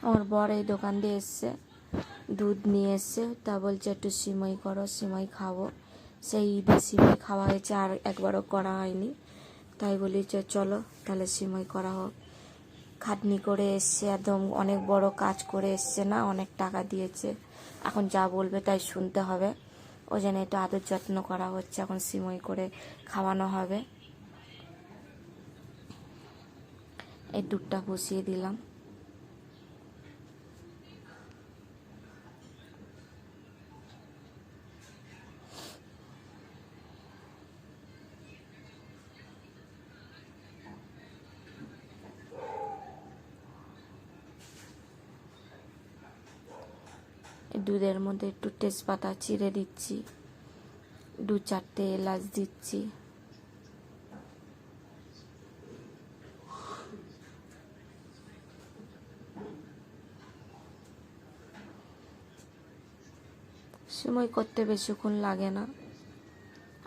আমার বর এই দোকান দিয়ে এসছে, দুধ নিয়ে এসছে, তা বলছে একটু সিমই করো, সিমই খাবো। সেই ঈদে সিমই খাওয়া হয়েছে, আর একবারও করা হয়নি। তাই বলি যে চলো তাহলে সিমই করা হোক। খাটনি করে এসছে, একদম অনেক বড় কাজ করে এসছে, না অনেক টাকা দিয়েছে, এখন যা বলবে তাই শুনতে হবে। ওই জন্য একটু আদর যত্ন করা হচ্ছে, এখন সিমই করে খাওয়ানো হবে। এই দুধটা বসিয়ে দিলাম। দুধের মধ্যে একটু তেজপাতা চিড়ে দিচ্ছি, 2-4টে এলাচ দিচ্ছি। সিমই করতে বেশিক্ষণ লাগে না,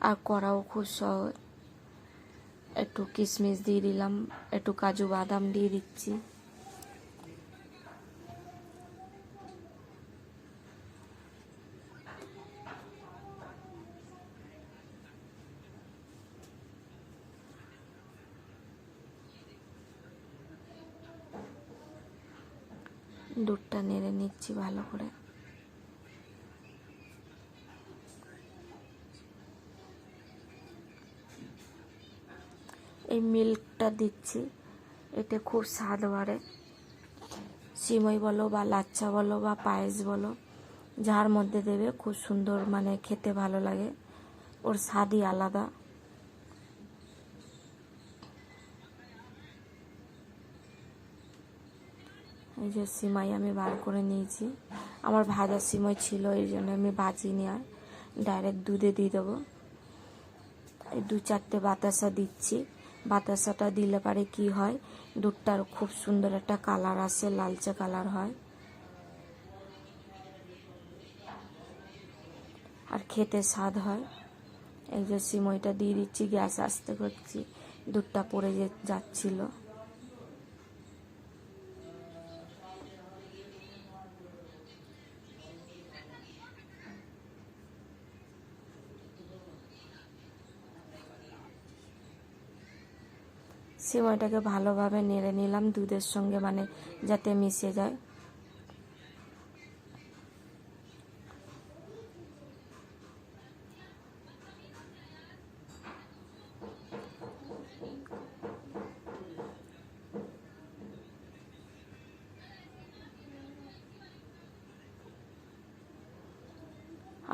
আর করাও খুব সহজ। একটু কিশমিশ দিয়ে দিলাম, একটু কাজু বাদাম দিয়ে দিচ্ছি। দুধটা নেড়ে নিচ্ছি ভালো করে। এই মিল্কটা দিচ্ছি, এতে খুব স্বাদ বাড়ে। সিমই বলো বা লাচ্ছা বলো বা পায়েস বলো, যার মধ্যে দেবে খুব সুন্দর, মানে খেতে ভালো লাগে, ওর স্বাদই আলাদা। এই যে সিমাই আমি বার করে নিয়েছি, আমার ভাজা সিমই ছিল, এই জন্য আমি ভাজিনি, আর ডাইরেক্ট দুধে দিয়ে দেবো। এই 2-4টে বাতাসা দিচ্ছি। বাতাসাটা দিলে পারে কি হয়, দুধটার খুব সুন্দর একটা কালার আসে, লালচে কালার হয়, আর খেতে স্বাদ হয়। এই যে সিমইটা দিয়ে দিচ্ছি, গ্যাস আস্তে করছি, দুধটা পড়ে যাচ্ছিল। সিমইটাকে ভালোভাবে নেড়ে নিলাম দুধের সঙ্গে, মানে যাতে মিশে যায়।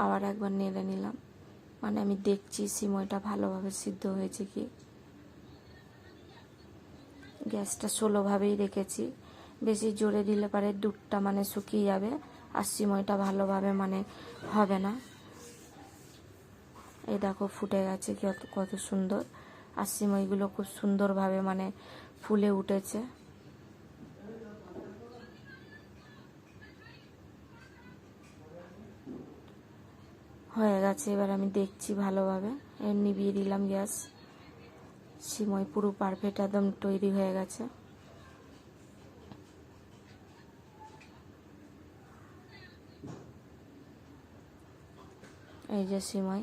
আবার একবার নেড়ে নিলাম, মানে আমি দেখছি সিমইটা ভালোভাবে সিদ্ধ হয়েছে কি। গ্যাসটা স্লোভাবেই রেখেছি, বেশি জোরে দিলে পারে দুধটা মানে শুকিয়ে যাবে, আর সিমইটা ভালোভাবে মানে হবে না। এই দেখো ফুটে গেছে কত সুন্দর, আর সিমইগুলো খুব সুন্দরভাবে মানে ফুলে উঠেছে। হয়ে গেছে, এবার আমি দেখছি ভালোভাবে, নিভিয়ে দিলাম গ্যাস। সিমই পুরো পারফেক্ট একদম তৈরি হয়ে গেছে। এই যে সিমই,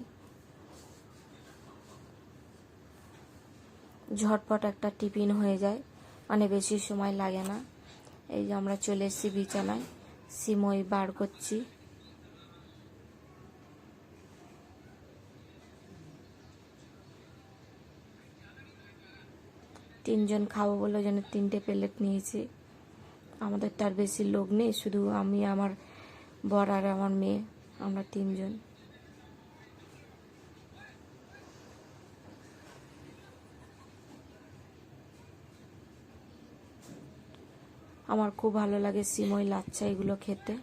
ঝটপট একটা টিফিন হয়ে যায়, মানে বেশি সময় লাগে না। এই যে আমরা চলে এসেছি বিছানায়, সিমই বার করছি। তিনজন খাবো বলে যেন 3টে প্লেট নিয়েছি। আমাদের তার বেশি লোক নেই, শুধু আমি, আমার বর আর আমার মেয়ে, আমরা 3জন। আমার খুব ভালো লাগে সিমই লাচ্ছা এগুলো খেতে।